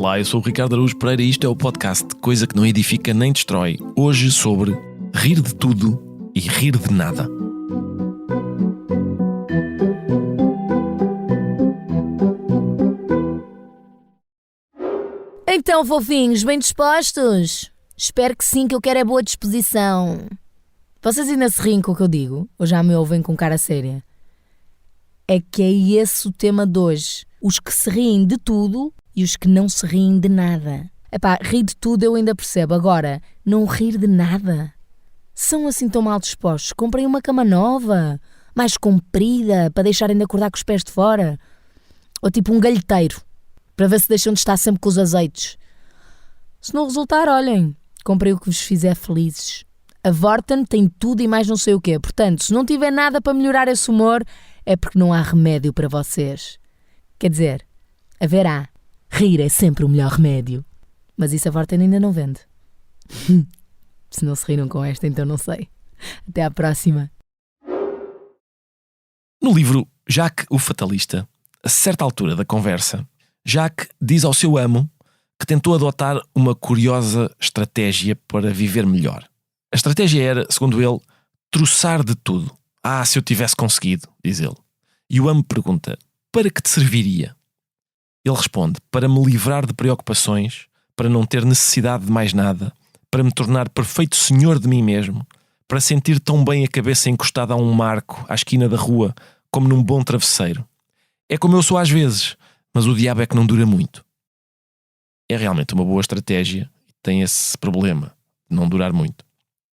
Olá, eu sou o Ricardo Araújo Pereira e isto é o podcast Coisa que não edifica nem destrói. Hoje sobre rir de tudo e rir de nada. Então, fofinhos, bem dispostos? Espero que sim, que eu quero é boa disposição. Vocês ainda se riem com o que eu digo? Ou já me ouvem com cara séria? É que é esse o tema de hoje. Os que se riem de tudo e os que não se riem de nada. Epá, rir de tudo eu ainda percebo. Agora, não rir de nada? São assim tão mal dispostos? Comprem uma cama nova, mais comprida, para deixarem de acordar com os pés de fora. Ou tipo um galheteiro, para ver se deixam de estar sempre com os azeites. Se não resultar, olhem, comprei o que vos fizer felizes. A Vorten tem tudo e mais não sei o quê. Portanto, se não tiver nada para melhorar esse humor, é porque não há remédio para vocês. Quer dizer, haverá. Rir é sempre o melhor remédio. Mas isso a Vorten ainda não vende. Se não se riram com esta, então não sei. Até à próxima. No livro Jacques o Fatalista, a certa altura da conversa, Jacques diz ao seu amo que tentou adotar uma curiosa estratégia para viver melhor. A estratégia era, segundo ele, troçar de tudo. Ah, se eu tivesse conseguido, diz ele. E o amo pergunta, para que te serviria? Ele responde, para me livrar de preocupações, para não ter necessidade de mais nada, para me tornar perfeito senhor de mim mesmo, para sentir tão bem a cabeça encostada a um marco, à esquina da rua, como num bom travesseiro. É como eu sou às vezes, mas o diabo é que não dura muito. É realmente uma boa estratégia e tem esse problema de não durar muito.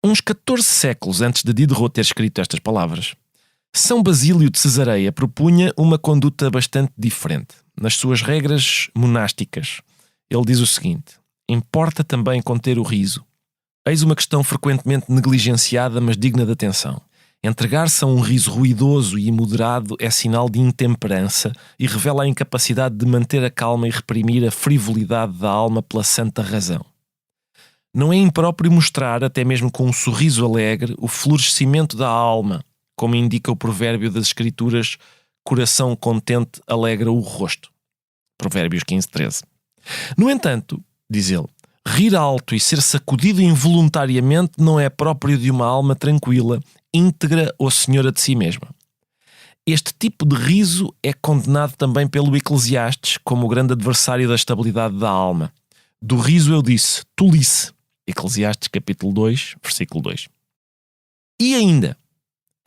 Uns 14 séculos antes de Diderot ter escrito estas palavras, São Basílio de Cesareia propunha uma conduta bastante diferente. Nas suas regras monásticas, ele diz o seguinte: importa também conter o riso. Eis uma questão frequentemente negligenciada, mas digna de atenção. Entregar-se a um riso ruidoso e imoderado é sinal de intemperança e revela a incapacidade de manter a calma e reprimir a frivolidade da alma pela santa razão. Não é impróprio mostrar, até mesmo com um sorriso alegre, o florescimento da alma, como indica o provérbio das Escrituras, coração contente alegra o rosto. Provérbios 15:13. No entanto, diz ele, rir alto e ser sacudido involuntariamente não é próprio de uma alma tranquila, íntegra ou senhora de si mesma. Este tipo de riso é condenado também pelo Eclesiastes como o grande adversário da estabilidade da alma. Do riso eu disse, tolice. Eclesiastes capítulo 2, versículo 2. E ainda,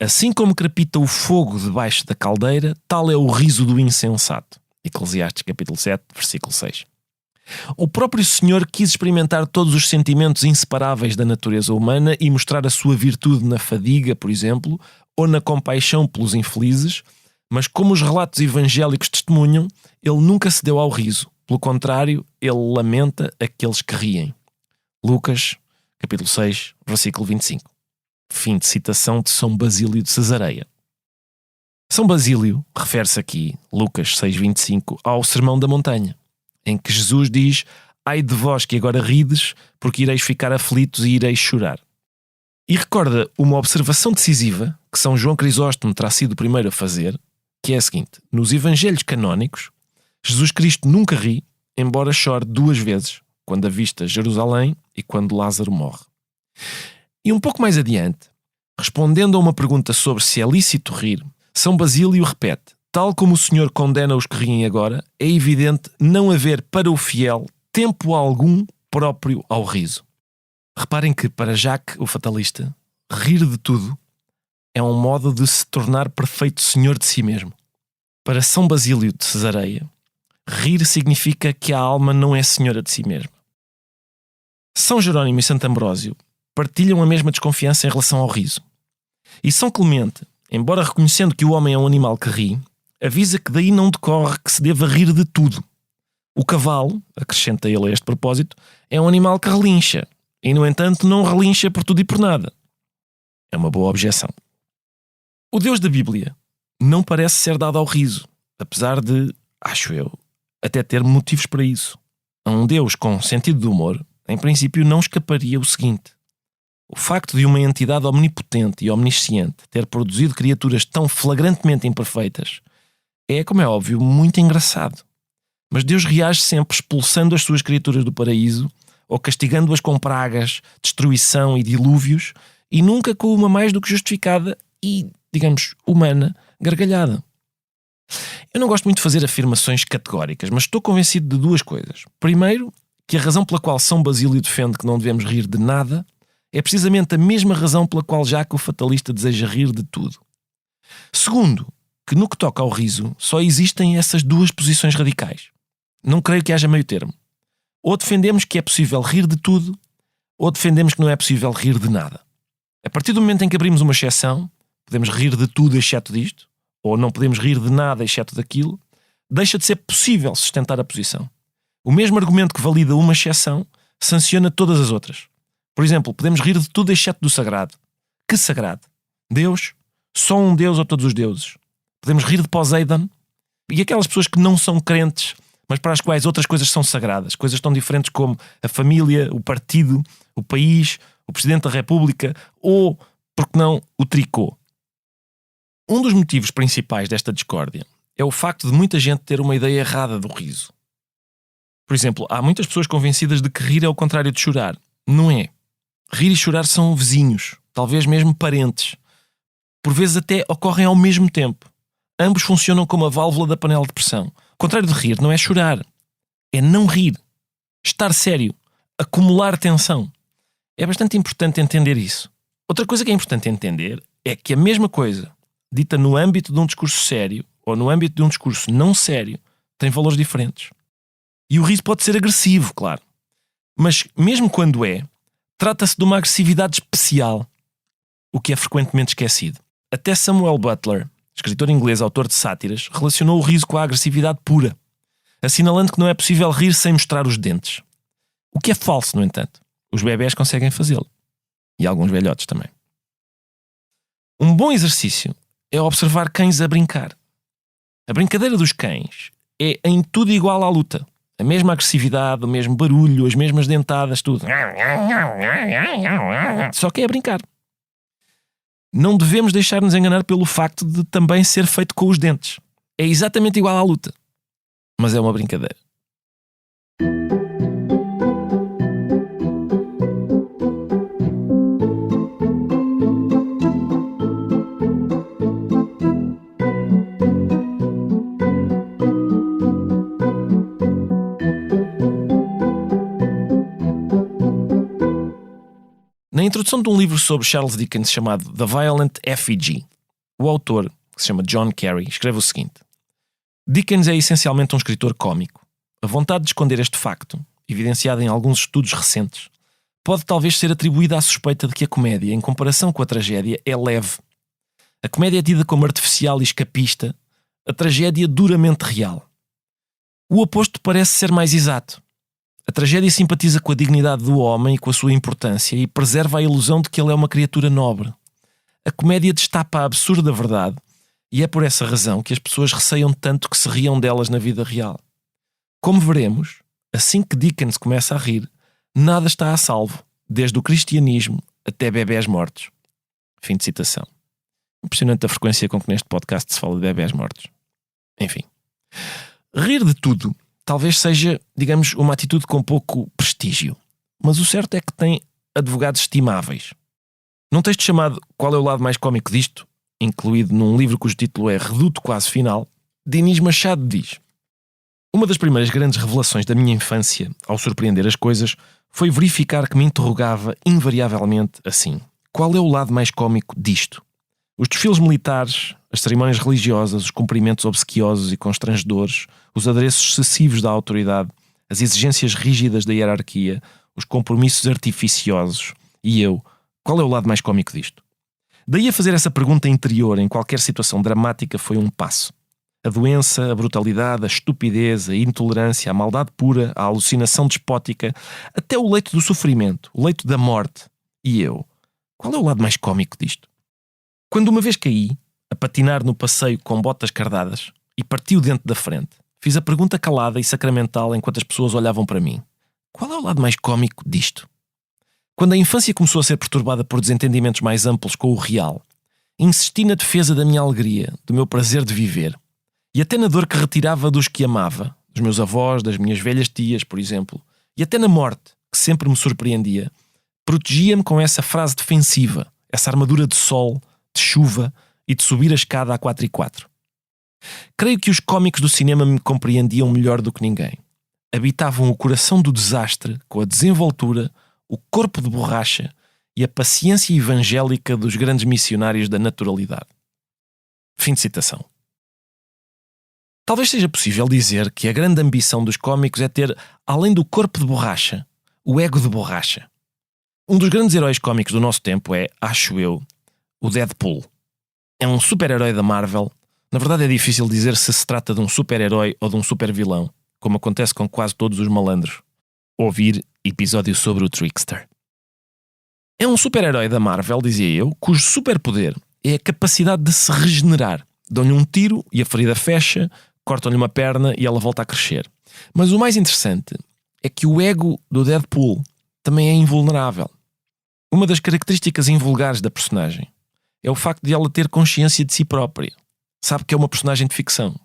assim como crepita o fogo debaixo da caldeira, tal é o riso do insensato. Eclesiastes capítulo 7, versículo 6. O próprio Senhor quis experimentar todos os sentimentos inseparáveis da natureza humana e mostrar a sua virtude na fadiga, por exemplo, ou na compaixão pelos infelizes, mas como os relatos evangélicos testemunham, ele nunca se deu ao riso. Pelo contrário, ele lamenta aqueles que riem. Lucas, capítulo 6, versículo 25. Fim de citação de São Basílio de Cesareia. São Basílio refere-se aqui, Lucas 6,25, ao Sermão da Montanha, em que Jesus diz, ai de vós que agora rides, porque ireis ficar aflitos e ireis chorar. E recorda uma observação decisiva que São João Crisóstomo terá sido o primeiro a fazer, que é a seguinte, nos evangelhos canónicos, Jesus Cristo nunca ri, embora chore 2 vezes, quando avista Jerusalém e quando Lázaro morre. E um pouco mais adiante, respondendo a uma pergunta sobre se é lícito rir, São Basílio repete, tal como o Senhor condena os que riem agora, é evidente não haver para o fiel tempo algum próprio ao riso. Reparem que, para Jacques o Fatalista, rir de tudo é um modo de se tornar perfeito senhor de si mesmo. Para São Basílio de Cesareia, rir significa que a alma não é senhora de si mesma. São Jerónimo e Santo Ambrósio partilham a mesma desconfiança em relação ao riso. E São Clemente, embora reconhecendo que o homem é um animal que ri, avisa que daí não decorre que se deva rir de tudo. O cavalo, acrescenta ele a este propósito, é um animal que relincha, e no entanto não relincha por tudo e por nada. É uma boa objeção. O Deus da Bíblia não parece ser dado ao riso, apesar de, acho eu, até ter motivos para isso. A um Deus com sentido de humor, em princípio não escaparia o seguinte: o facto de uma entidade omnipotente e omnisciente ter produzido criaturas tão flagrantemente imperfeitas é, como é óbvio, muito engraçado. Mas Deus reage sempre expulsando as suas criaturas do paraíso ou castigando-as com pragas, destruição e dilúvios, e nunca com uma mais do que justificada e, digamos, humana gargalhada. Eu não gosto muito de fazer afirmações categóricas, mas estou convencido de duas coisas. Primeiro, que a razão pela qual São Basílio defende que não devemos rir de nada é precisamente a mesma razão pela qual Jacques, o fatalista, deseja rir de tudo. Segundo, que no que toca ao riso só existem essas duas posições radicais. Não creio que haja meio termo. Ou defendemos que é possível rir de tudo, ou defendemos que não é possível rir de nada. A partir do momento em que abrimos uma exceção, podemos rir de tudo exceto disto, ou não podemos rir de nada exceto daquilo, deixa de ser possível sustentar a posição. O mesmo argumento que valida uma exceção sanciona todas as outras. Por exemplo, podemos rir de tudo exceto do sagrado. Que sagrado? Deus? Só um Deus ou todos os deuses? Podemos rir de Poseidon? E aquelas pessoas que não são crentes, mas para as quais outras coisas são sagradas, coisas tão diferentes como a família, o partido, o país, o Presidente da República ou, por que não, o tricô. Um dos motivos principais desta discórdia é o facto de muita gente ter uma ideia errada do riso. Por exemplo, há muitas pessoas convencidas de que rir é o contrário de chorar. Não é. Rir e chorar são vizinhos, talvez mesmo parentes. Por vezes até ocorrem ao mesmo tempo. Ambos funcionam como a válvula da panela de pressão. O contrário de rir não é chorar, é não rir. Estar sério, acumular tensão. É bastante importante entender isso. Outra coisa que é importante entender é que a mesma coisa, dita no âmbito de um discurso sério ou no âmbito de um discurso não sério, tem valores diferentes. E o riso pode ser agressivo, claro. Mas mesmo quando é, trata-se de uma agressividade especial, o que é frequentemente esquecido. Até Samuel Butler, escritor inglês, autor de sátiras, relacionou o riso com a agressividade pura, assinalando que não é possível rir sem mostrar os dentes. O que é falso, no entanto. Os bebés conseguem fazê-lo. E alguns velhotes também. Um bom exercício é observar cães a brincar. A brincadeira dos cães é em tudo igual à luta. A mesma agressividade, o mesmo barulho, as mesmas dentadas, tudo. Só que é a brincar. Não devemos deixar-nos enganar pelo facto de também ser feito com os dentes. É exatamente igual à luta. Mas é uma brincadeira. Na introdução de um livro sobre Charles Dickens chamado The Violent Effigy, o autor, que se chama John Carey, escreve o seguinte: Dickens é essencialmente um escritor cómico. A vontade de esconder este facto, evidenciada em alguns estudos recentes, pode talvez ser atribuída à suspeita de que a comédia, em comparação com a tragédia, é leve. A comédia é tida como artificial e escapista, a tragédia duramente real. O oposto parece ser mais exato. A tragédia simpatiza com a dignidade do homem e com a sua importância e preserva a ilusão de que ele é uma criatura nobre. A comédia destapa a absurda verdade e é por essa razão que as pessoas receiam tanto que se riam delas na vida real. Como veremos, assim que Dickens começa a rir, nada está a salvo, desde o cristianismo até bebés mortos. Fim de citação. Impressionante a frequência com que neste podcast se fala de bebés mortos. Enfim. Rir de tudo talvez seja, digamos, uma atitude com pouco prestígio. Mas o certo é que tem advogados estimáveis. Num texto chamado Qual é o lado mais cómico disto?, incluído num livro cujo título é Reduto Quase Final, Dinis Machado diz: uma das primeiras grandes revelações da minha infância, ao surpreender as coisas, foi verificar que me interrogava invariavelmente assim: qual é o lado mais cómico disto? Os desfiles militares, as cerimónias religiosas, os cumprimentos obsequiosos e constrangedores, os adereços excessivos da autoridade, as exigências rígidas da hierarquia, os compromissos artificiosos. E eu, qual é o lado mais cómico disto? Daí a fazer essa pergunta interior em qualquer situação dramática foi um passo. A doença, a brutalidade, a estupidez, a intolerância, a maldade pura, a alucinação despótica, até o leito do sofrimento, o leito da morte. E eu, qual é o lado mais cómico disto? Quando uma vez caí, a patinar no passeio com botas cardadas, e parti o dente da frente, fiz a pergunta calada e sacramental enquanto as pessoas olhavam para mim: qual é o lado mais cómico disto? Quando a infância começou a ser perturbada por desentendimentos mais amplos com o real, insisti na defesa da minha alegria, do meu prazer de viver, e até na dor que retirava dos que amava, dos meus avós, das minhas velhas tias, por exemplo, e até na morte, que sempre me surpreendia, protegia-me com essa frase defensiva, essa armadura de sol, de chuva e de subir a escada a 4x4. Creio que os cómicos do cinema me compreendiam melhor do que ninguém. Habitavam o coração do desastre com a desenvoltura, o corpo de borracha e a paciência evangélica dos grandes missionários da naturalidade. Fim de citação. Talvez seja possível dizer que a grande ambição dos cómicos é ter, além do corpo de borracha, o ego de borracha. Um dos grandes heróis cómicos do nosso tempo é, acho eu, o Deadpool. É um super-herói da Marvel. Na verdade é difícil dizer se trata de um super-herói ou de um super-vilão, como acontece com quase todos os malandros. Ouvir episódio sobre o Trickster. É um super-herói da Marvel, dizia eu, cujo superpoder é a capacidade de se regenerar. Dão-lhe um tiro e a ferida fecha, cortam-lhe uma perna e ela volta a crescer. Mas o mais interessante é que o ego do Deadpool também é invulnerável. Uma das características invulgares da personagem é o facto de ela ter consciência de si própria. Sabe que é uma personagem de ficção.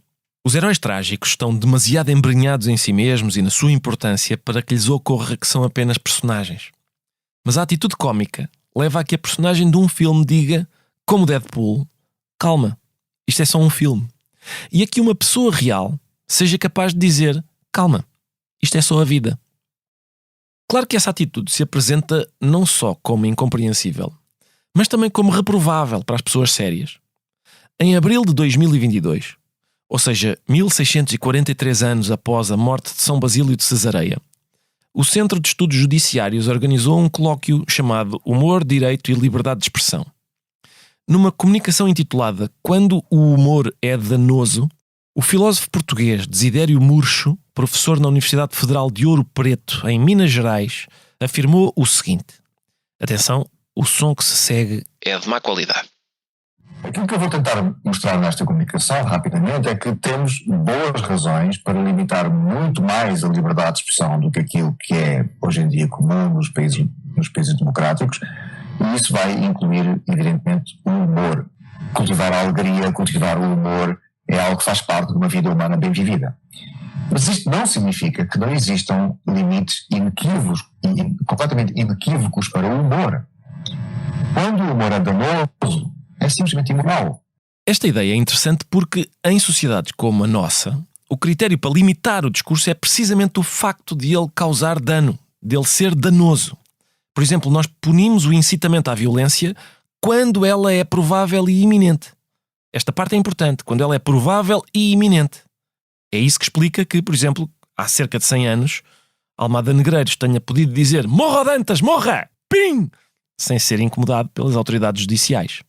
Os heróis trágicos estão demasiado embrenhados em si mesmos e na sua importância para que lhes ocorra que são apenas personagens. Mas a atitude cómica leva a que a personagem de um filme diga, como Deadpool, calma, isto é só um filme. E a que uma pessoa real seja capaz de dizer, calma, isto é só a vida. Claro que essa atitude se apresenta não só como incompreensível, mas também como reprovável para as pessoas sérias. Em abril de 2022, ou seja, 1643 anos após a morte de São Basílio de Cesareia, o Centro de Estudos Judiciários organizou um colóquio chamado Humor, Direito e Liberdade de Expressão. Numa comunicação intitulada Quando o Humor é Danoso, o filósofo português Desidério Murcho, professor na Universidade Federal de Ouro Preto, em Minas Gerais, afirmou o seguinte. Atenção, o som que se segue é de má qualidade. Aquilo que eu vou tentar mostrar nesta comunicação, rapidamente, é que temos boas razões para limitar muito mais a liberdade de expressão do que aquilo que é hoje em dia comum nos países democráticos, e isso vai incluir, evidentemente, o humor. Cultivar a alegria, cultivar o humor, é algo que faz parte de uma vida humana bem vivida. Mas isto não significa que não existam limites completamente inequívocos para o humor. Quando o humor é danoso, é simplesmente imoral. Esta ideia é interessante porque, em sociedades como a nossa, o critério para limitar o discurso é precisamente o facto de ele causar dano, de ele ser danoso. Por exemplo, nós punimos o incitamento à violência quando ela é provável e iminente. Esta parte é importante, quando ela é provável e iminente. É isso que explica que, por exemplo, há cerca de 100 anos, Almada Negreiros tenha podido dizer "Morra Dantas, morra! Pim!" sem ser incomodado pelas autoridades judiciais.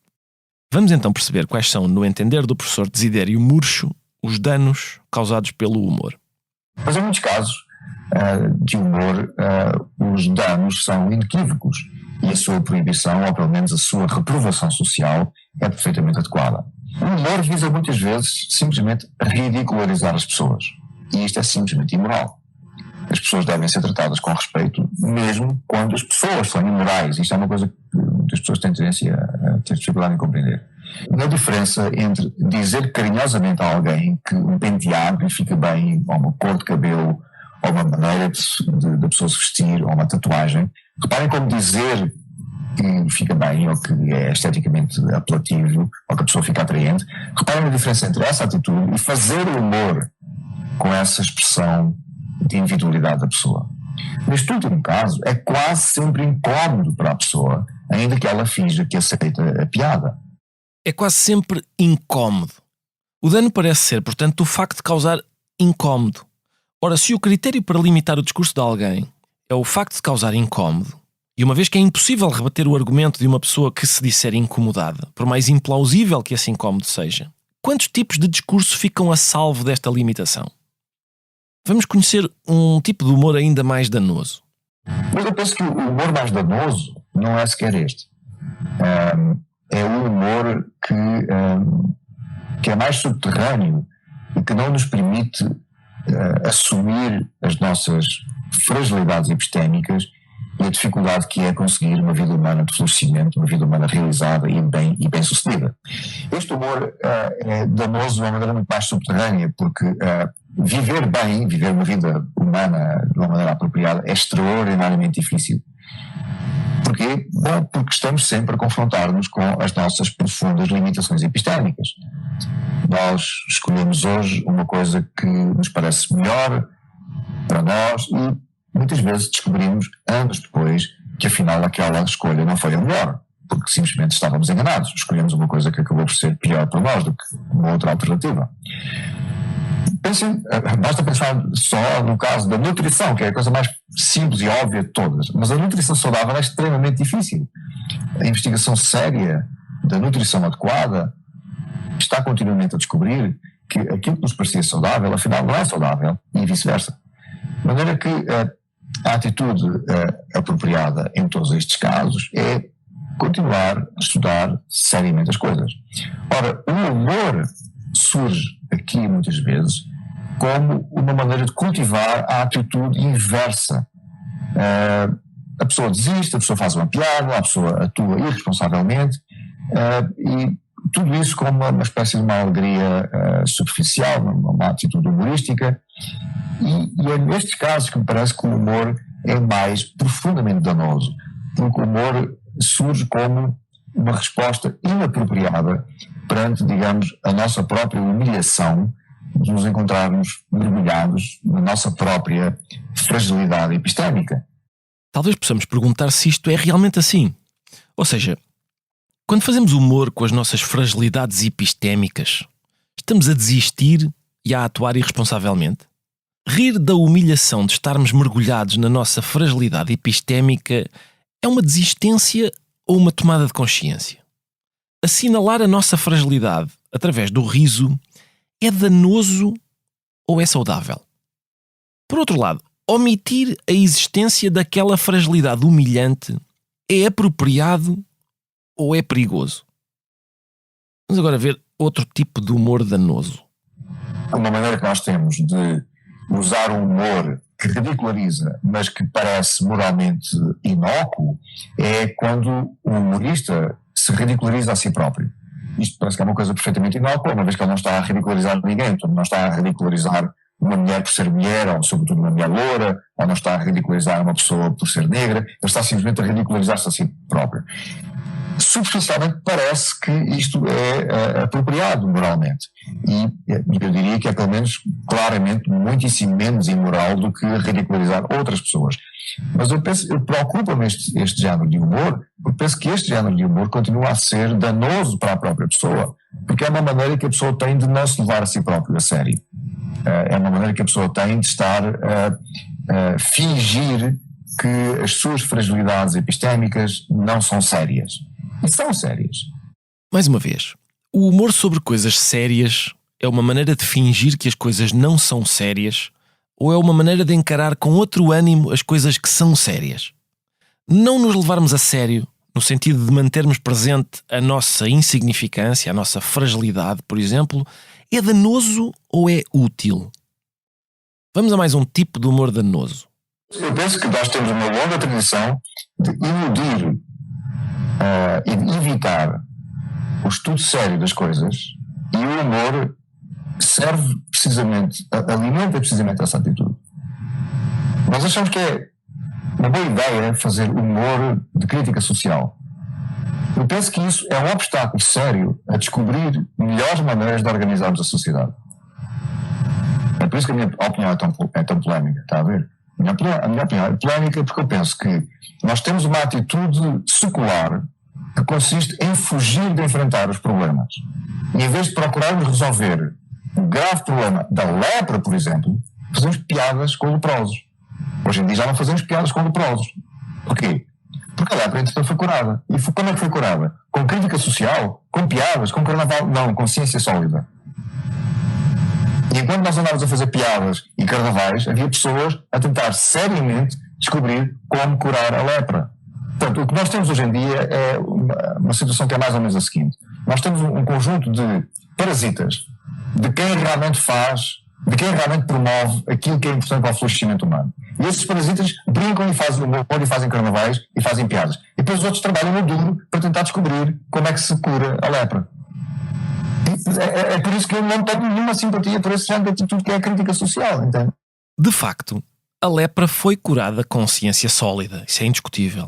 Vamos então perceber quais são, no entender do professor Desidério Murcho, os danos causados pelo humor. Mas em muitos casos de humor, os danos são inequívocos e a sua proibição, ou pelo menos a sua reprovação social, é perfeitamente adequada. O humor visa muitas vezes simplesmente ridicularizar as pessoas. E isto é simplesmente imoral. As pessoas devem ser tratadas com respeito, mesmo quando as pessoas são imorais. Isto é uma coisa que muitas pessoas têm tendência a ter dificuldade em compreender. A diferença entre dizer carinhosamente a alguém que um penteado lhe fica bem, ou uma cor de cabelo, ou uma maneira de pessoa se vestir, ou uma tatuagem. Reparem como dizer que fica bem, ou que é esteticamente apelativo, ou que a pessoa fica atraente. Reparem a diferença entre essa atitude e fazer o humor com essa expressão de individualidade da pessoa. Neste último caso, é quase sempre incómodo para a pessoa, ainda que ela finja que aceita a piada. É quase sempre incómodo. O dano parece ser, portanto, o facto de causar incómodo. Ora, se o critério para limitar o discurso de alguém é o facto de causar incómodo, e uma vez que é impossível rebater o argumento de uma pessoa que se disser incomodada, por mais implausível que esse incómodo seja, quantos tipos de discurso ficam a salvo desta limitação? Vamos conhecer um tipo de humor ainda mais danoso. Mas eu penso que o humor mais danoso não é sequer este. É o humor que é mais subterrâneo e que não nos permite assumir as nossas fragilidades epistémicas e a dificuldade que é conseguir uma vida humana de florescimento, uma vida humana realizada e bem sucedida. Este humor é danoso de uma maneira muito mais subterrânea, porque viver bem, viver uma vida humana de uma maneira apropriada é extraordinariamente difícil. Porquê? Bom, porque estamos sempre a confrontar-nos com as nossas profundas limitações epistémicas. Nós escolhemos hoje uma coisa que nos parece melhor para nós e muitas vezes descobrimos, anos depois, que afinal aquela escolha não foi a melhor, porque simplesmente estávamos enganados. Escolhemos uma coisa que acabou por ser pior para nós do que uma outra alternativa. Pensem, basta pensar só no caso da nutrição, que é a coisa mais simples e óbvia de todas. Mas a nutrição saudável é extremamente difícil. A investigação séria da nutrição adequada está continuamente a descobrir que aquilo que nos parecia saudável, afinal não é saudável, e vice-versa. De maneira que a atitude apropriada em todos estes casos é continuar a estudar seriamente as coisas. Ora, o humor surge aqui muitas vezes como uma maneira de cultivar a atitude inversa. A pessoa desiste, a pessoa faz uma piada, a pessoa atua irresponsavelmente, e tudo isso como uma espécie de uma alegria superficial, uma atitude humorística, e é nestes casos que me parece que o humor é mais profundamente danoso, porque o humor surge como uma resposta inapropriada perante, digamos, a nossa própria humilhação de nos encontrarmos mergulhados na nossa própria fragilidade epistémica. Talvez possamos perguntar se isto é realmente assim. Ou seja, quando fazemos humor com as nossas fragilidades epistémicas, estamos a desistir e a atuar irresponsavelmente? Rir da humilhação de estarmos mergulhados na nossa fragilidade epistémica é uma desistência ou uma tomada de consciência? Assinalar a nossa fragilidade através do riso é danoso ou é saudável? Por outro lado, omitir a existência daquela fragilidade humilhante é apropriado ou é perigoso? Vamos agora ver outro tipo de humor danoso. Uma maneira que nós temos de usar um humor que ridiculariza, mas que parece moralmente inócuo, é quando o humorista se ridiculariza a si próprio. Isto parece que é uma coisa perfeitamente inócua, uma vez que ele não está a ridicularizar ninguém, não está a ridicularizar uma mulher por ser mulher, ou sobretudo uma mulher loura, ou não está a ridicularizar uma pessoa por ser negra, ele está simplesmente a ridicularizar-se a si próprio. Superficialmente parece que isto é apropriado moralmente, e eu diria que é pelo menos claramente muitíssimo menos imoral do que ridicularizar outras pessoas. Mas eu preocupa-me este género de humor, porque penso que este género de humor continua a ser danoso para a própria pessoa, porque é uma maneira que a pessoa tem de não se levar a si próprio a sério. É uma maneira que a pessoa tem de estar a fingir que as suas fragilidades epistémicas não são sérias. E são sérias. Mais uma vez, o humor sobre coisas sérias é uma maneira de fingir que as coisas não são sérias, ou é uma maneira de encarar com outro ânimo as coisas que são sérias? Não nos levarmos a sério, no sentido de mantermos presente a nossa insignificância, a nossa fragilidade, por exemplo, é danoso ou é útil? Vamos a mais um tipo de humor danoso. Eu penso que nós temos uma longa tradição de iludir e de evitar o estudo sério das coisas, e o humor serve precisamente, alimenta precisamente essa atitude. Nós achamos que é uma boa ideia fazer humor de crítica social. Eu penso que isso é um obstáculo sério a descobrir melhores maneiras de organizarmos a sociedade. É por isso que a minha opinião é tão polémica, está a ver? A minha opinião é polémica porque eu penso que nós temos uma atitude secular que consiste em fugir de enfrentar os problemas. E em vez de procurarmos resolver o grave problema da lepra, por exemplo, fazemos piadas com leprosos. Hoje em dia já não fazemos piadas com leprosos. Porquê? Porque a lepra entretanto foi curada. E como é que foi curada? Com crítica social? Com piadas? Com carnaval? Não, com ciência sólida. E enquanto nós andávamos a fazer piadas e carnavais, havia pessoas a tentar seriamente descobrir como curar a lepra. Portanto, o que nós temos hoje em dia é uma situação que é mais ou menos a seguinte. Nós temos um conjunto de parasitas, de quem realmente faz de quem realmente promove aquilo que é importante para o florescimento humano. E esses parasitas brincam e fazem humor, e fazem carnavais, e fazem piadas. E depois os outros trabalham no duro para tentar descobrir como é que se cura a lepra. É por isso que eu não tenho nenhuma simpatia por esse género de atitude que é a crítica social, entende? De facto, a lepra foi curada com ciência sólida, isso é indiscutível.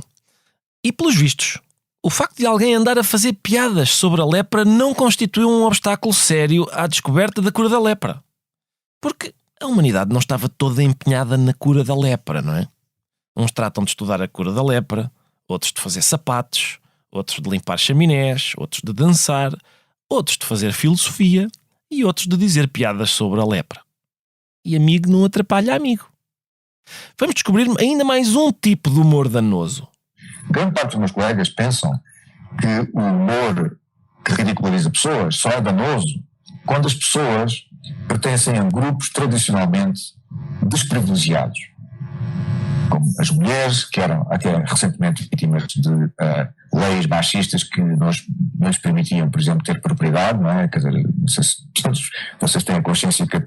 E pelos vistos, o facto de alguém andar a fazer piadas sobre a lepra não constituiu um obstáculo sério à descoberta da cura da lepra. Porque a humanidade não estava toda empenhada na cura da lepra, não é? Uns tratam de estudar a cura da lepra, outros de fazer sapatos, outros de limpar chaminés, outros de dançar, outros de fazer filosofia e outros de dizer piadas sobre a lepra. E amigo não atrapalha amigo. Vamos descobrir ainda mais um tipo de humor danoso. Grande parte dos meus colegas pensam que o humor que ridiculariza pessoas só é danoso quando as pessoas pertencem a grupos tradicionalmente desprivilegiados, como as mulheres, que eram até recentemente vítimas de leis machistas que não lhes permitiam, por exemplo, ter propriedade, não é? Quer dizer, não sei se vocês têm a consciência que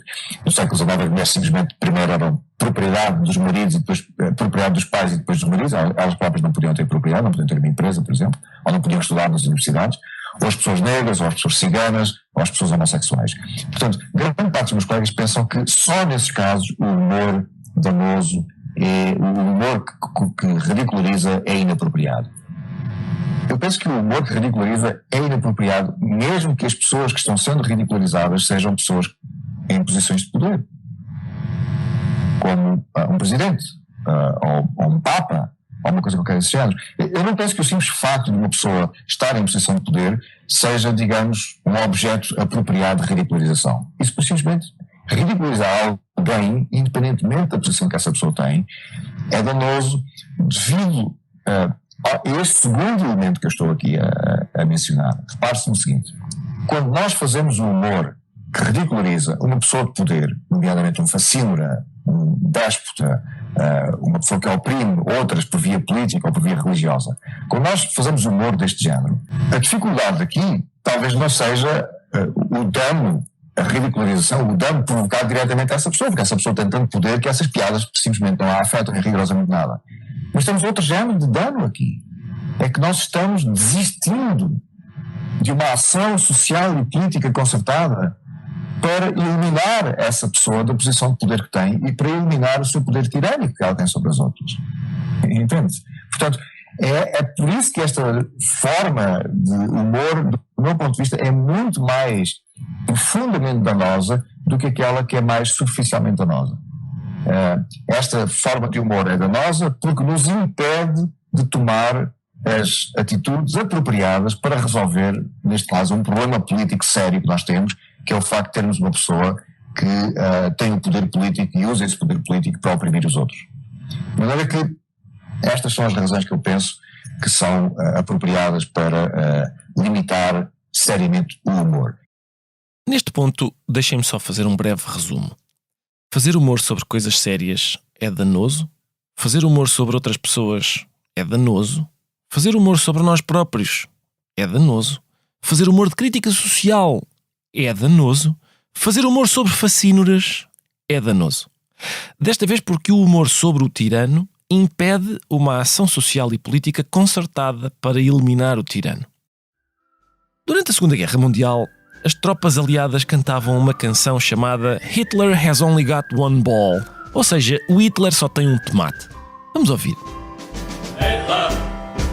no século XIX as mulheres simplesmente primeiro eram propriedade dos maridos e depois propriedade dos pais e depois dos maridos. Elas próprias não podiam ter propriedade, não podiam ter uma empresa, por exemplo, ou não podiam estudar nas universidades, ou as pessoas negras, ou as pessoas ciganas, ou as pessoas homossexuais. Portanto, grande parte dos meus colegas pensam que só nesses casos o humor danoso, o humor que ridiculariza é inapropriado. Eu penso que o humor que ridiculariza é inapropriado, mesmo que as pessoas que estão sendo ridicularizadas sejam pessoas em posições de poder, como um presidente, ou um papa, ou uma coisa qualquer desse género. Eu não penso que o simples facto de uma pessoa estar em posição de poder seja, digamos, um objeto apropriado de ridicularização. Isso, simplesmente, ridicularizar alguém, independentemente da posição que essa pessoa tem, é danoso devido a este segundo elemento que eu estou aqui a mencionar. Repare-se no seguinte: quando nós fazemos um humor que ridiculariza uma pessoa de poder, nomeadamente um facínora, um déspota, uma pessoa que oprime outras por via política ou por via religiosa, quando nós fazemos humor deste género, a dificuldade aqui talvez não seja o dano, a ridicularização, o dano provocado diretamente a essa pessoa, porque essa pessoa tem tanto poder que essas piadas simplesmente não a afetam em rigorosamente nada. Mas temos outro género de dano aqui. É que nós estamos desistindo de uma ação social e política concertada para eliminar essa pessoa da posição de poder que tem e para eliminar o seu poder tirânico que ela tem sobre as outras. Entende? Portanto, é por isso que esta forma de humor, do meu ponto de vista, é muito mais profundamente danosa do que aquela que é mais superficialmente danosa. Esta forma de humor é danosa porque nos impede de tomar as atitudes apropriadas para resolver, neste caso, um problema político sério que nós temos, que é o facto de termos uma pessoa que tem o poder político e usa esse poder político para oprimir os outros. De maneira que estas são as razões que eu penso que são apropriadas para limitar seriamente o humor. Neste ponto, deixem-me só fazer um breve resumo. Fazer humor sobre coisas sérias é danoso. Fazer humor sobre outras pessoas é danoso. Fazer humor sobre nós próprios é danoso. Fazer humor de crítica social é danoso. Fazer humor sobre facínoras é danoso. Desta vez porque o humor sobre o tirano impede uma ação social e política concertada para eliminar o tirano. Durante a Segunda Guerra Mundial, as tropas aliadas cantavam uma canção chamada Hitler has only got one ball, ou seja, o Hitler só tem um tomate. Vamos ouvir. Hitler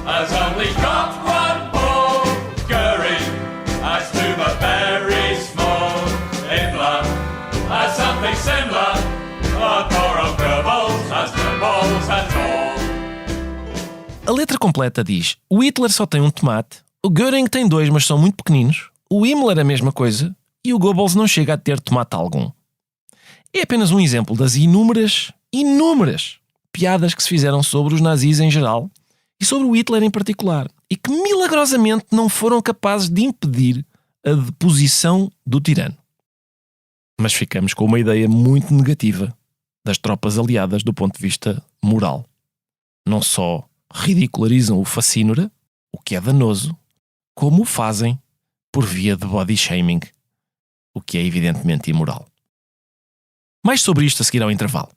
has only got one ball. Goering has tumor very small. Hitler has something similar. The core of Goebbels has the balls and all. A letra completa diz: o Hitler só tem um tomate, o Goering tem dois, mas são muito pequeninos, o Himmler a mesma coisa e o Goebbels não chega a ter tomate algum. É apenas um exemplo das inúmeras piadas que se fizeram sobre os nazis em geral e sobre o Hitler em particular, e que milagrosamente não foram capazes de impedir a deposição do tirano. Mas ficamos com uma ideia muito negativa das tropas aliadas do ponto de vista moral. Não só ridicularizam o facínora, o que é danoso, como o fazem por via de body shaming, o que é evidentemente imoral. Mais sobre isto a seguir ao intervalo.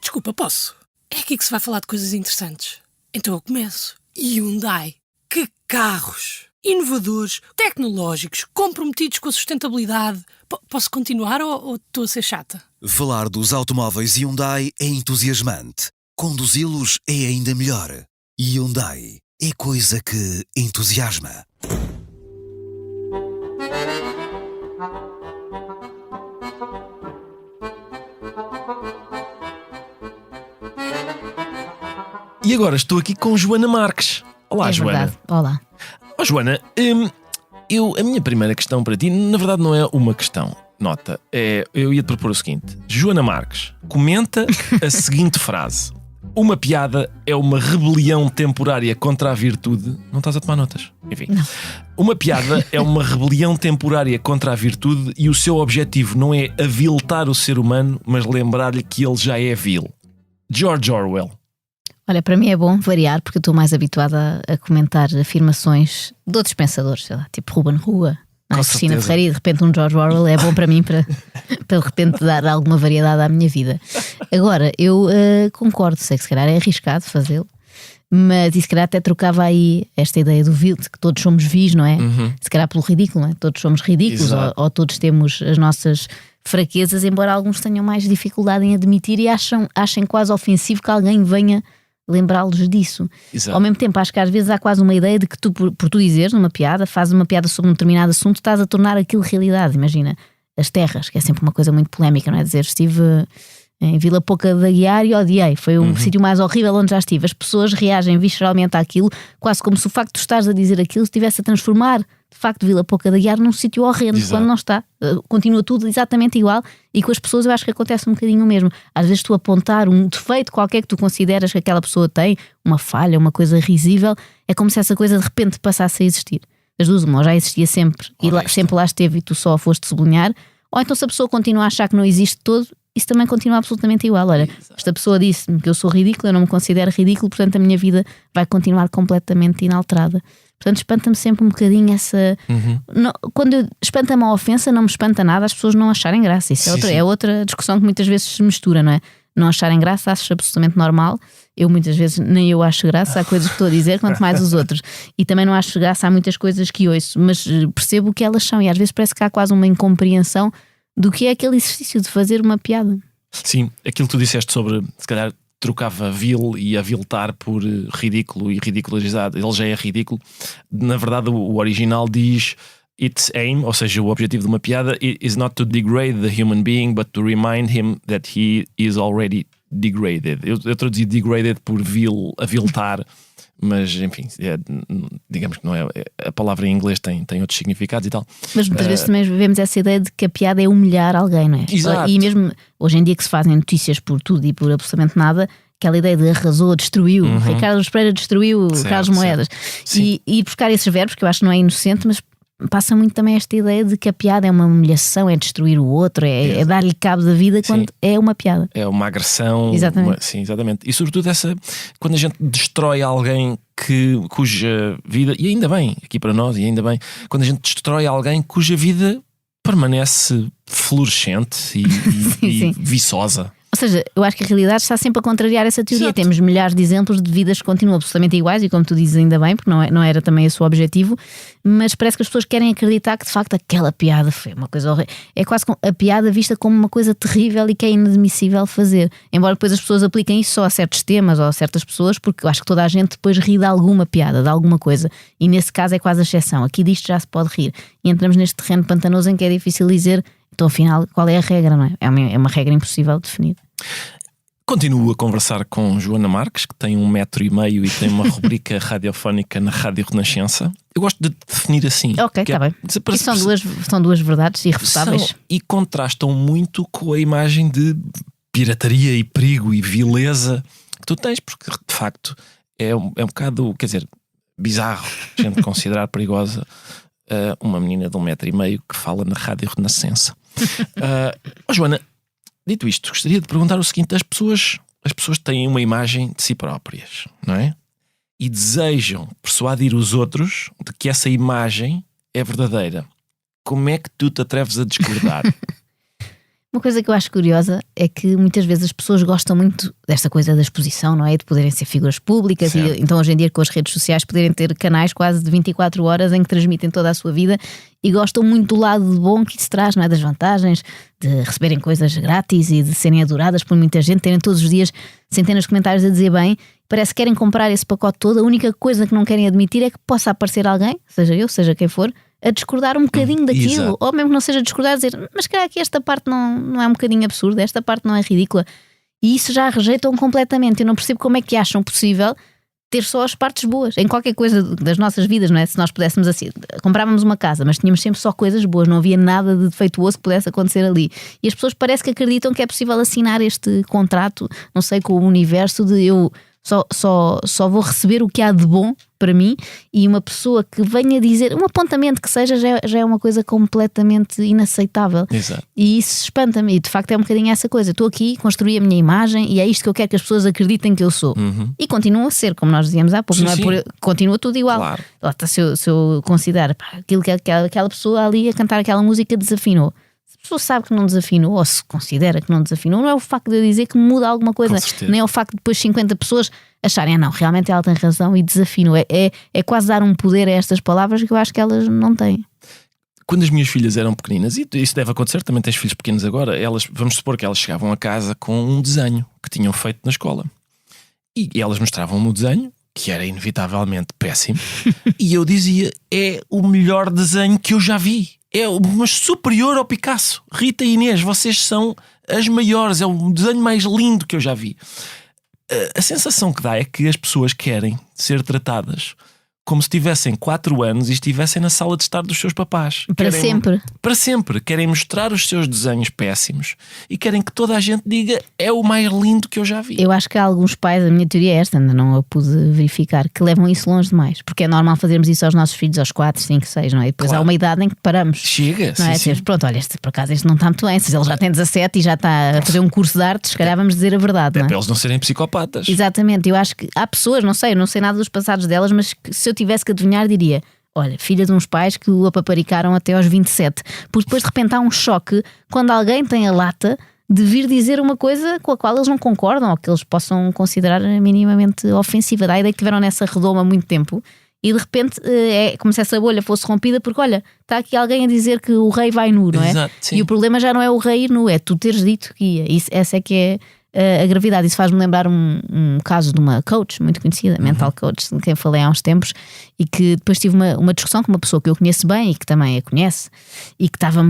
Desculpa, posso? É aqui que se vai falar de coisas interessantes. Então eu começo. Hyundai. Que carros! Inovadores, tecnológicos, comprometidos com a sustentabilidade. Posso continuar ou estou a ser chata? Falar dos automóveis Hyundai é entusiasmante. Conduzi-los é ainda melhor. Hyundai é coisa que entusiasma. E agora estou aqui com Joana Marques. Olá, É Joana. verdade. Olá. Oh, Joana, a minha primeira questão para ti, na verdade não é uma questão, nota, eu ia-te propor o seguinte. Joana Marques, comenta a seguinte frase: uma piada é uma rebelião temporária contra a virtude. Não estás a tomar notas? Enfim. Não. Uma piada é uma rebelião temporária contra a virtude e o seu objetivo não é aviltar o ser humano, mas lembrar-lhe que ele já é vil. George Orwell. Olha, para mim é bom variar, porque eu estou mais habituada a comentar afirmações de outros pensadores, sei lá, tipo Ruben Rua, Cristina certeza. Ferreira, e de repente um George Orwell é bom para mim para de repente dar alguma variedade à minha vida. Agora, eu concordo, sei que se calhar é arriscado fazê-lo, mas e se calhar até trocava aí esta ideia do vil, de que todos somos vis, não é? Se calhar pelo ridículo, não é? Todos somos ridículos, ou todos temos as nossas fraquezas, embora alguns tenham mais dificuldade em admitir e achem quase ofensivo que alguém venha lembrá-los disso. Exato. Ao mesmo tempo, acho que às vezes há quase uma ideia de que tu, por tu dizeres numa piada, fazes uma piada sobre um determinado assunto, estás a tornar aquilo realidade. Imagina, as terras, que é sempre uma coisa muito polémica, não é? Dizer, estive em Vila Pouca de Aguiar e odiei, foi o sítio mais horrível onde já estive. As pessoas reagem visceralmente àquilo, quase como se o facto de tu estares a dizer aquilo estivesse a transformar de facto Vila Pouca de Aguiar num sítio horrendo. Exato. Quando não está, continua tudo exatamente igual. E com as pessoas eu acho que acontece um bocadinho o mesmo. Às vezes tu apontar um defeito qualquer que tu consideras que aquela pessoa tem, uma falha, uma coisa risível, é como se essa coisa de repente passasse a existir. As duas, uma, ou já existia sempre e sempre lá esteve e tu só a foste sublinhar, ou então se a pessoa continua a achar que não existe todo, isso também continua absolutamente igual. Olha, esta pessoa disse-me que eu sou ridículo, eu não me considero ridículo, portanto a minha vida vai continuar completamente inalterada. Portanto, espanta-me sempre um bocadinho essa... Quando espanta-me a ofensa, não me espanta nada as pessoas não acharem graça. Isso é outra discussão que muitas vezes se mistura, não é? Não acharem graça, acho absolutamente normal. Eu muitas vezes nem eu acho graça, há coisas que estou a dizer, quanto mais os outros. E também não acho graça, há muitas coisas que ouço, mas percebo o que elas são e às vezes parece que há quase uma incompreensão do que é aquele exercício de fazer uma piada. Sim, aquilo que tu disseste sobre, se calhar, trocava vil e aviltar por ridículo e ridicularizado. Ele já é ridículo. Na verdade, o original diz its aim, ou seja, o objetivo de uma piada is not to degrade the human being, but to remind him that he is already degraded. Eu traduzi degraded por vil, aviltar, mas enfim, digamos que não é. A palavra em inglês tem outros significados e tal. Mas muitas vezes também vemos essa ideia de que a piada é humilhar alguém, não é? Exato. E mesmo hoje em dia que se fazem notícias por tudo e por absolutamente nada, aquela ideia de arrasou, destruiu, Ricardo Pereira destruiu Carlos Moedas. E buscar esses verbos, que eu acho que não é inocente, mas passa muito também esta ideia de que a piada é uma humilhação, é destruir o outro, é dar-lhe cabo da vida quando é uma piada. É uma agressão. Exatamente. Sim, exatamente. E sobretudo quando a gente destrói alguém cuja vida, e ainda bem, aqui para nós, e ainda bem, quando a gente destrói alguém cuja vida permanece florescente e viçosa. Ou seja, eu acho que a realidade está sempre a contrariar essa teoria. Exato. Temos milhares de exemplos de vidas que continuam absolutamente iguais e, como tu dizes, ainda bem, porque não era também esse o objetivo, mas parece que as pessoas querem acreditar que de facto aquela piada foi uma coisa horrível. É quase a piada vista como uma coisa terrível e que é inadmissível fazer. Embora depois as pessoas apliquem isso só a certos temas ou a certas pessoas, porque eu acho que toda a gente depois ri de alguma piada, de alguma coisa, e nesse caso é quase a exceção. Aqui disto já se pode rir. E entramos neste terreno pantanoso em que é difícil dizer, então afinal, qual é a regra, não é? É uma regra impossível de definir. Continuo a conversar com Joana Marques, que tem 1,5 m e tem uma rubrica radiofónica na Rádio Renascença. Eu gosto de definir assim. Ok, está bem. E são duas verdades irrefutáveis. E contrastam muito com a imagem de pirataria e perigo e vileza que tu tens, porque de facto é um bocado, quer dizer, bizarro a gente considerar perigosa uma menina de 1,5 m que fala na Rádio Renascença. Joana, dito isto, gostaria de perguntar o seguinte: as pessoas têm uma imagem de si próprias, não é? E desejam persuadir os outros de que essa imagem é verdadeira. Como é que tu te atreves a discordar? Uma coisa que eu acho curiosa é que muitas vezes as pessoas gostam muito desta coisa da exposição, não é? De poderem ser figuras públicas e então hoje em dia com as redes sociais poderem ter canais quase de 24 horas em que transmitem toda a sua vida e gostam muito do lado bom que isso traz, não é? Das vantagens de receberem coisas grátis e de serem adoradas por muita gente, terem todos os dias centenas de comentários a dizer bem. Parece que querem comprar esse pacote todo. A única coisa que não querem admitir é que possa aparecer alguém, seja eu, seja quem for, a discordar um bocadinho daquilo, exato. ou mesmo que não seja discordar, dizer, mas calhar aqui esta parte não é um bocadinho absurda, esta parte não é ridícula, e isso já rejeitam completamente. Eu não percebo como é que acham possível ter só as partes boas em qualquer coisa das nossas vidas, não é? Se nós pudéssemos assim, comprávamos uma casa, mas tínhamos sempre só coisas boas, não havia nada de defeituoso que pudesse acontecer ali, e as pessoas parece que acreditam que é possível assinar este contrato, não sei, com o universo de eu só vou receber o que há de bom para mim, e uma pessoa que venha dizer um apontamento que seja já é uma coisa completamente inaceitável. Exato. E isso espanta-me, e de facto é um bocadinho essa coisa, estou aqui, construí a minha imagem e é isto que eu quero que as pessoas acreditem que eu sou, e continua a ser, como nós dizíamos há pouco, Sim, não é sim. continua tudo igual. Claro. Se eu considero aquilo que aquela pessoa ali a cantar aquela música desafinou, se a pessoa sabe que não desafinou, ou se considera que não desafinou, não é o facto de eu dizer que muda alguma coisa, Com certeza. nem é o facto de depois 50 pessoas acharem, não, realmente ela tem razão e desafinou. É quase dar um poder a estas palavras que eu acho que elas não têm. Quando as minhas filhas eram pequeninas, e isso deve acontecer, também tens filhos pequenos agora, vamos supor que elas chegavam a casa com um desenho que tinham feito na escola. E elas mostravam-me o desenho, que era inevitavelmente péssimo, e eu dizia, é o melhor desenho que eu já vi. É mas superior ao Picasso. Rita e Inês, vocês são as maiores, é o desenho mais lindo que eu já vi. A sensação que dá é que as pessoas querem ser tratadas como se tivessem 4 anos e estivessem na sala de estar dos seus papás. Para sempre. Para sempre. Querem mostrar os seus desenhos péssimos e querem que toda a gente diga é o mais lindo que eu já vi. Eu acho que há alguns pais, a minha teoria é esta, ainda não a pude verificar, que levam isso longe demais. Porque é normal fazermos isso aos nossos filhos aos 4, 5, 6, não é? E depois Claro. há uma idade em que paramos. Chega, Não é? sim, sim. Pronto, olha, por acaso este não está muito bem. Se ele já tem 17 e já está a fazer um curso de artes, se calhar vamos dizer a verdade, não é? Para eles não serem psicopatas. Exatamente, eu acho que há pessoas, não sei nada dos passados delas, mas que, se eu tivesse que adivinhar, diria: olha, filha de uns pais que o apaparicaram até aos 27. Porque depois de repente há um choque quando alguém tem a lata de vir dizer uma coisa com a qual eles não concordam ou que eles possam considerar minimamente ofensiva. Da ideia que tiveram nessa redoma há muito tempo e de repente é como se essa bolha fosse rompida, porque olha, está aqui alguém a dizer que o rei vai nu, não é? Exato, sim. E o problema já não é o rei ir nu, é tu teres dito que ia. Essa é que é a gravidade. Isso faz-me lembrar um caso de uma coach muito conhecida, mental coach, de quem falei há uns tempos, e que depois tive uma discussão com uma pessoa que eu conheço bem e que também a conhece, e que estava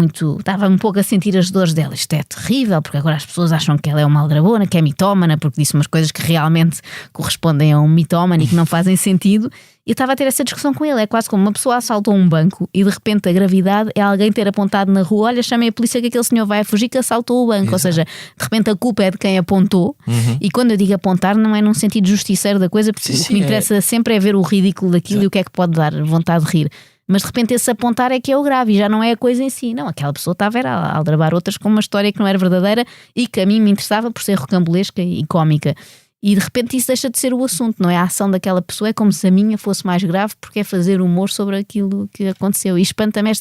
um pouco a sentir as dores dela. Isto é terrível, porque agora as pessoas acham que ela é uma aldrabona, que é mitómana, porque disse umas coisas que realmente correspondem a um mitómano e que não fazem sentido. E eu estava a ter essa discussão com ele. É quase como uma pessoa assaltou um banco e de repente a gravidade é alguém ter apontado na rua: olha, chamei a polícia que aquele senhor vai a fugir que assaltou o banco. Exato. Ou seja, de repente a culpa é de quem apontou. E quando eu digo apontar, não é num sentido justiceiro da coisa, porque Sim, o que me sim, interessa sempre é ver o ridículo daquilo. Exato. E o que é que pode dar vontade de rir. Mas de repente esse apontar é que é o grave e já não é a coisa em si. Não, aquela pessoa estava a aldrabar outras com uma história que não era verdadeira e que a mim me interessava por ser rocambolesca e cómica. E de repente isso deixa de ser o assunto, não é? A ação daquela pessoa é como se a minha fosse mais grave, porque é fazer humor sobre aquilo que aconteceu. E espanta-me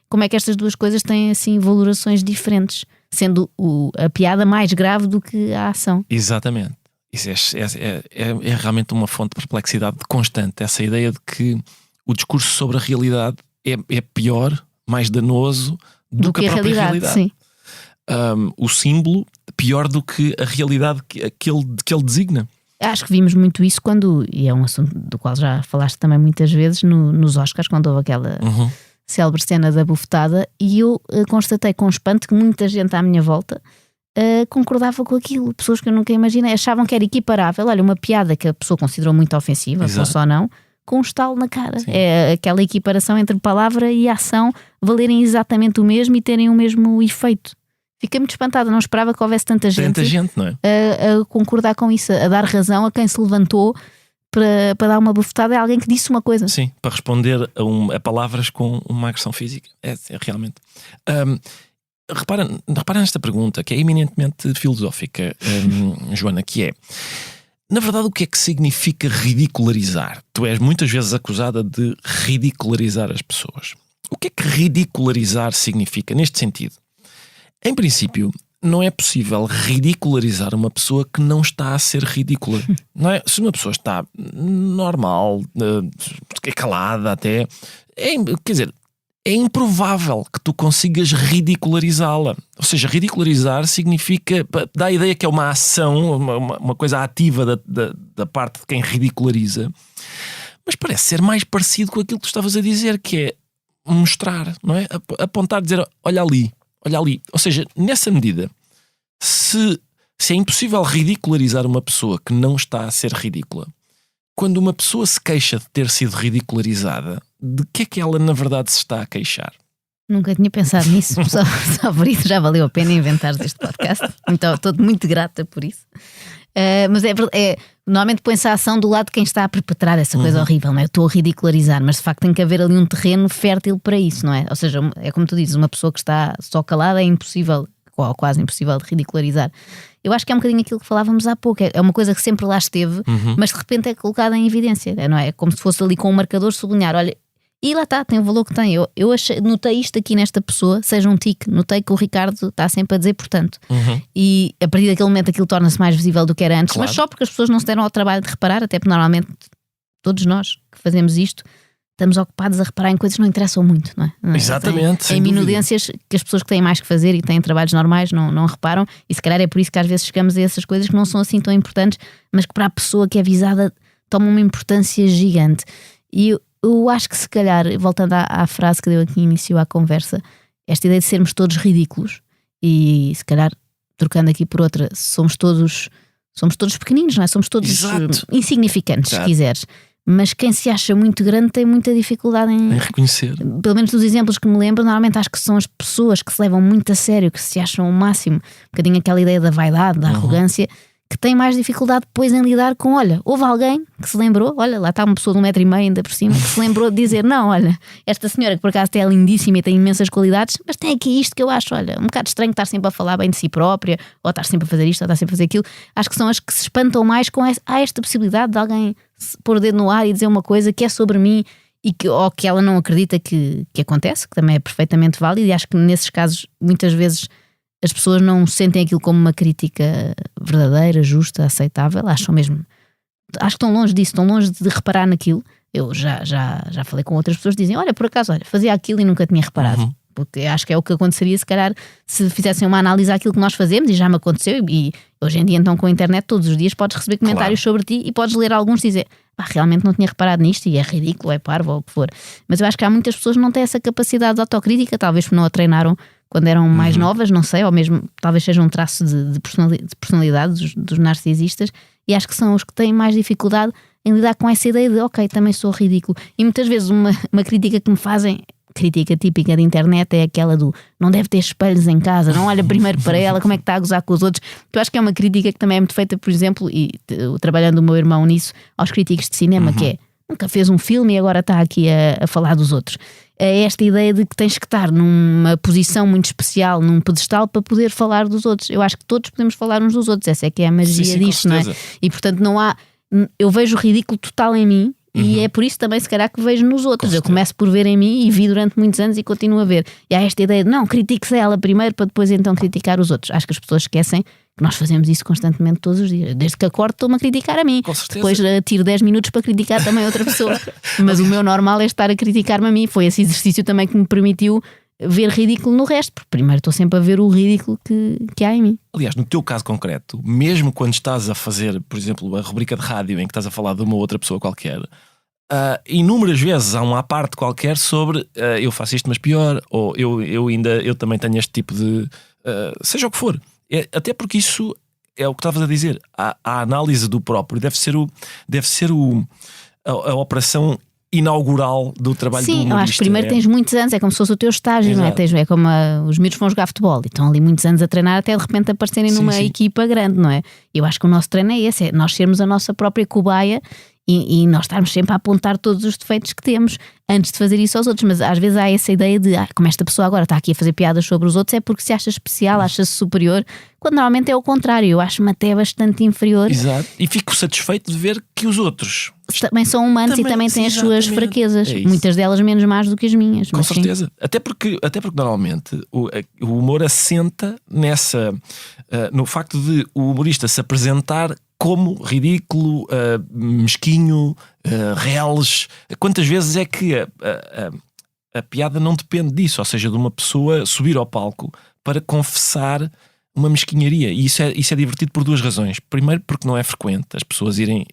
como é que estas duas coisas têm assim valorações diferentes, sendo a piada mais grave do que a ação. Exatamente. Isso é realmente uma fonte de perplexidade constante. Essa ideia de que o discurso sobre a realidade é pior, mais danoso do que a própria realidade. Sim. O símbolo pior do que a realidade que ele designa. Acho que vimos muito isso e é um assunto do qual já falaste também muitas vezes nos Oscars, quando houve aquela célebre cena da bufetada, e eu constatei com espanto que muita gente à minha volta concordava com aquilo. Pessoas que eu nunca imaginei, achavam que era equiparável. Olha, uma piada que a pessoa considerou muito ofensiva, fosse ou não, com um estalo na cara. Sim. É aquela equiparação entre palavra e ação valerem exatamente o mesmo e terem o mesmo efeito. Fiquei muito espantada, não esperava que houvesse tanta gente, não é? a concordar com isso, a dar razão a quem se levantou para dar uma bufetada a alguém que disse uma coisa. Sim, para responder a palavras com uma agressão física. É realmente. Repara nesta pergunta, que é eminentemente filosófica, Joana, que é: na verdade, o que é que significa ridicularizar? Tu és muitas vezes acusada de ridicularizar as pessoas. O que é que ridicularizar significa neste sentido? Em princípio, não é possível ridicularizar uma pessoa que não está a ser ridícula. Não é? Se uma pessoa está normal, calada até, quer dizer, é improvável que tu consigas ridicularizá-la. Ou seja, ridicularizar significa, dá a ideia que é uma ação, uma coisa ativa da parte de quem ridiculariza, mas parece ser mais parecido com aquilo que tu estavas a dizer, que é mostrar, não é? Apontar, dizer, olha ali. Ou seja, nessa medida, se é impossível ridicularizar uma pessoa que não está a ser ridícula, quando uma pessoa se queixa de ter sido ridicularizada, de que é que ela na verdade se está a queixar? Nunca tinha pensado nisso, só por isso já valeu a pena inventar este podcast. Então estou muito grata por isso. Mas normalmente põe-se a ação do lado de quem está a perpetrar essa coisa horrível, não é? Eu estou a ridicularizar, mas de facto tem que haver ali um terreno fértil para isso, não é? Ou seja, é como tu dizes, uma pessoa que está só calada é impossível, ou quase impossível, de ridicularizar. Eu acho que é um bocadinho aquilo que falávamos há pouco, é uma coisa que sempre lá esteve, mas de repente é colocada em evidência, não é? É como se fosse ali com um marcador sublinhar, olha, e lá está, tem o valor que tem. Eu notei isto aqui nesta pessoa, seja um tique, notei que o Ricardo está sempre a dizer portanto. E a partir daquele momento aquilo torna-se mais visível do que era antes, claro. Mas só porque as pessoas não se deram ao trabalho de reparar, até porque normalmente todos nós que fazemos isto estamos ocupados a reparar em coisas que não interessam muito, não é? Exatamente. Em minudências que as pessoas que têm mais que fazer e que têm trabalhos normais não reparam, e se calhar é por isso que às vezes chegamos a essas coisas que não são assim tão importantes, mas que para a pessoa que é visada tomam uma importância gigante. E eu acho que se calhar, voltando à frase que deu aqui início à conversa, esta ideia de sermos todos ridículos, e se calhar trocando aqui por outra, somos todos pequeninos, não é? Somos todos insignificantes, se quiseres. Mas quem se acha muito grande tem muita dificuldade em reconhecer. Pelo menos dos exemplos que me lembro, normalmente acho que são as pessoas que se levam muito a sério, que se acham o máximo, um bocadinho aquela ideia da vaidade, da arrogância, que têm mais dificuldade depois em lidar com, olha, houve alguém que se lembrou, olha, lá está uma pessoa de 1,5 m ainda por cima, que se lembrou de dizer, não, olha, esta senhora que por acaso até é lindíssima e tem imensas qualidades, mas tem aqui isto que eu acho, olha, um bocado estranho estar sempre a falar bem de si própria, ou estar sempre a fazer isto, ou estar sempre a fazer aquilo. Acho que são as que se espantam mais com esta possibilidade de alguém pôr o dedo no ar e dizer uma coisa que é sobre mim ou que ela não acredita que acontece, que também é perfeitamente válido, e acho que nesses casos muitas vezes as pessoas não sentem aquilo como uma crítica verdadeira, justa, aceitável. Acho que estão longe disso, estão longe de reparar naquilo. Eu já falei com outras pessoas que dizem, olha, por acaso, fazia aquilo e nunca tinha reparado. Porque acho que é o que aconteceria se calhar se fizessem uma análise àquilo que nós fazemos, e já me aconteceu, e hoje em dia então com a internet todos os dias podes receber comentários sobre ti e podes ler alguns e dizer, realmente não tinha reparado nisto e é ridículo, é parvo ou o que for. Mas eu acho que há muitas pessoas que não têm essa capacidade de autocrítica, talvez porque não a treinaram quando eram mais novas, não sei, ou mesmo talvez seja um traço de personalidade dos narcisistas, e acho que são os que têm mais dificuldade em lidar com essa ideia de ok, também sou ridículo. E muitas vezes uma crítica que me fazem, crítica típica de internet, é aquela do não deve ter espelhos em casa, não olha primeiro para ela, como é que está a gozar com os outros. Eu acho que é uma crítica que também é muito feita, por exemplo, e trabalhando o meu irmão nisso, aos críticos de cinema, que é, nunca fez um filme e agora está aqui a falar dos outros. É esta ideia de que tens que estar numa posição muito especial, num pedestal, para poder falar dos outros. Eu acho que todos podemos falar uns dos outros, essa é que é a magia disto, não é? E portanto não há, eu vejo o ridículo total em mim, e é por isso também se calhar que vejo nos outros. Eu começo por ver em mim e vi durante muitos anos e continuo a ver. E há esta ideia de não, critique-se ela primeiro para depois então criticar os outros. Acho que as pessoas esquecem que nós fazemos isso constantemente todos os dias. Desde que acordo estou-me a criticar a mim. Depois tiro 10 minutos para criticar também outra pessoa. Mas o meu normal é estar a criticar-me a mim. Foi esse exercício também que me permitiu ver ridículo no resto, porque primeiro estou sempre a ver o ridículo que há em mim. Aliás, no teu caso concreto, mesmo quando estás a fazer, por exemplo, a rubrica de rádio em que estás a falar de uma outra pessoa qualquer, inúmeras vezes há uma parte qualquer sobre eu faço isto mas pior, ou eu também tenho este tipo de seja o que for, até porque isso é o que estavas a dizer, a análise do próprio deve ser a operação inaugural do trabalho do humorista. Sim, acho que primeiro tens muitos anos, é como se fosse o teu estágio, não é? É como os miúdos vão jogar futebol e estão ali muitos anos a treinar até de repente aparecerem numa equipa grande, não é? Eu acho que o nosso treino é esse, é nós sermos a nossa própria cobaia E nós estarmos sempre a apontar todos os defeitos que temos antes de fazer isso aos outros. Mas às vezes há essa ideia de como esta pessoa agora está aqui a fazer piadas sobre os outros é porque se acha especial, acha-se superior, quando normalmente é o contrário. Eu acho-me até bastante inferior. Exato. E fico satisfeito de ver que os outros também são humanos e também têm as suas fraquezas, muitas delas menos más do que as minhas. Com certeza. Até porque normalmente o humor assenta nessa no facto de o humorista se apresentar como ridículo, mesquinho, reles. Quantas vezes é que a piada não depende disso, ou seja, de uma pessoa subir ao palco para confessar uma mesquinharia. E isso é divertido por duas razões. Primeiro, porque não é frequente as pessoas irem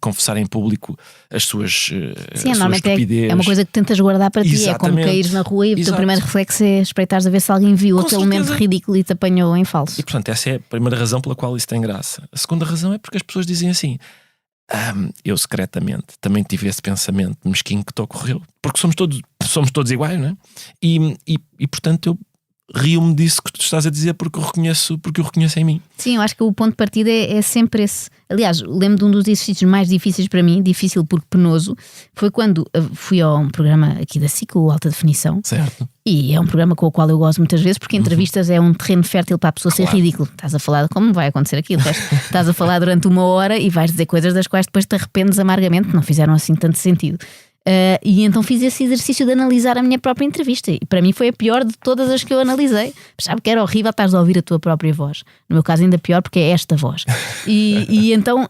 confessar em público as suas estupidez. É uma coisa que tentas guardar para ti. É como caíres na rua e o teu primeiro reflexo é espreitares a ver se alguém viu aquele momento ridículo e te apanhou em falso. E portanto essa é a primeira razão pela qual isso tem graça. A segunda razão é porque as pessoas dizem assim: eu secretamente também tive esse pensamento mesquinho que te ocorreu, porque somos todos iguais, não é? E portanto eu rio-me disso que tu estás a dizer porque o reconheço em mim. Sim, eu acho que o ponto de partida é sempre esse. Aliás, lembro de um dos exercícios mais difíceis para mim, difícil porque penoso, foi quando fui a um programa aqui da SIC, o Alta Definição. Certo. E é um programa com o qual eu gosto muitas vezes, porque entrevistas é um terreno fértil para a pessoa ser ridículo. Estás a falar de como vai acontecer aquilo, estás a falar durante 1 hora e vais dizer coisas das quais depois te arrependes amargamente, que não fizeram assim tanto sentido. E então fiz esse exercício de analisar a minha própria entrevista, e para mim foi a pior de todas as que eu analisei. Sabe que era horrível estares a ouvir a tua própria voz. No meu caso ainda pior, porque é esta voz. E então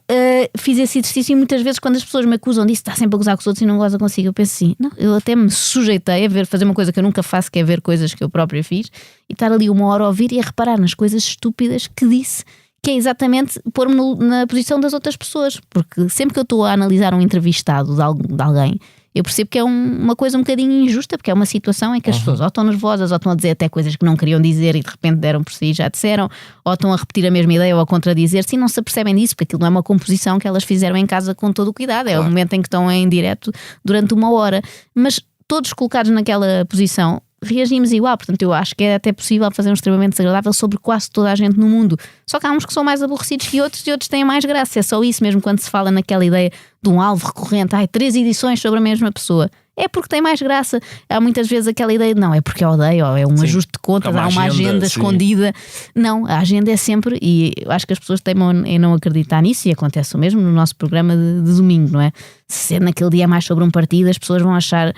fiz esse exercício, e muitas vezes quando as pessoas me acusam disso, está sempre a gozar com os outros e não goza consigo, eu penso assim, não, eu até me sujeitei a fazer uma coisa que eu nunca faço, que é ver coisas que eu própria fiz, e estar ali 1 hora a ouvir e a reparar nas coisas estúpidas que disse, que é exatamente pôr-me na posição das outras pessoas. Porque sempre que eu estou a analisar um entrevistado de alguém, eu percebo que é uma coisa um bocadinho injusta, porque é uma situação em que as pessoas ou estão nervosas, ou estão a dizer até coisas que não queriam dizer e de repente deram por si e já disseram, ou estão a repetir a mesma ideia ou a contradizer-se e não se apercebem disso, porque aquilo não é uma composição que elas fizeram em casa com todo o cuidado, é o momento em que estão em direto durante 1 hora. Mas todos colocados naquela posição reagimos igual, portanto eu acho que é até possível fazer um extremamente desagradável sobre quase toda a gente no mundo. Só que há uns que são mais aborrecidos que outros e outros têm mais graça. É só isso mesmo quando se fala naquela ideia de um alvo recorrente, 3 edições sobre a mesma pessoa. É porque tem mais graça. Há muitas vezes aquela ideia de não, é porque eu odeio, ou é um ajuste de contas, há uma agenda escondida. Não, a agenda é sempre, e eu acho que as pessoas teimam em não acreditar nisso, e acontece o mesmo no nosso programa de domingo, não é? Se naquele dia é mais sobre um partido, as pessoas vão achar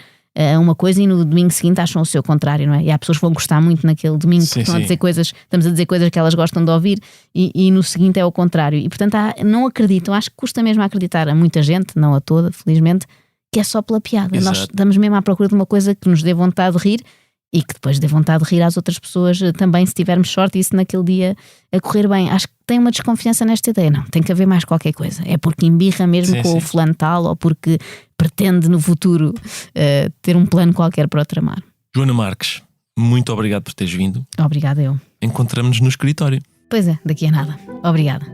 uma coisa e no domingo seguinte acham o seu contrário, não é? E há pessoas que vão gostar muito naquele domingo, porque estão a dizer coisas, estamos a dizer coisas que elas gostam de ouvir, e no seguinte é o contrário. E portanto não acreditam, acho que custa mesmo acreditar a muita gente, não a toda, felizmente, que é só pela piada. Exato. Nós estamos mesmo à procura de uma coisa que nos dê vontade de rir e que depois dê vontade de rir às outras pessoas também, se tivermos sorte e se naquele dia a correr bem. Acho que tem uma desconfiança nesta ideia. Não, tem que haver mais qualquer coisa. É porque embirra mesmo com o fulano tal, ou porque pretende no futuro ter um plano qualquer para o tramar. Joana Marques, muito obrigado por teres vindo. Obrigada eu. Encontramos-nos no escritório. Pois é, daqui a nada. Obrigada.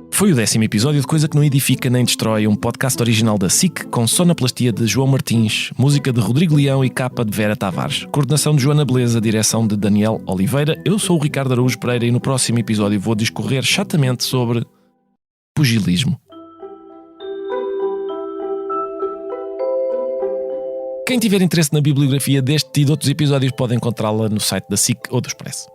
Foi o 10º episódio de Coisa que Não Edifica Nem Destrói, um podcast original da SIC, com sonoplastia de João Martins, música de Rodrigo Leão e capa de Vera Tavares. Coordenação de Joana Beleza, direção de Daniel Oliveira. Eu sou o Ricardo Araújo Pereira e no próximo episódio vou discorrer chatamente sobre pugilismo. Quem tiver interesse na bibliografia deste e de outros episódios pode encontrá-la no site da SIC ou do Expresso.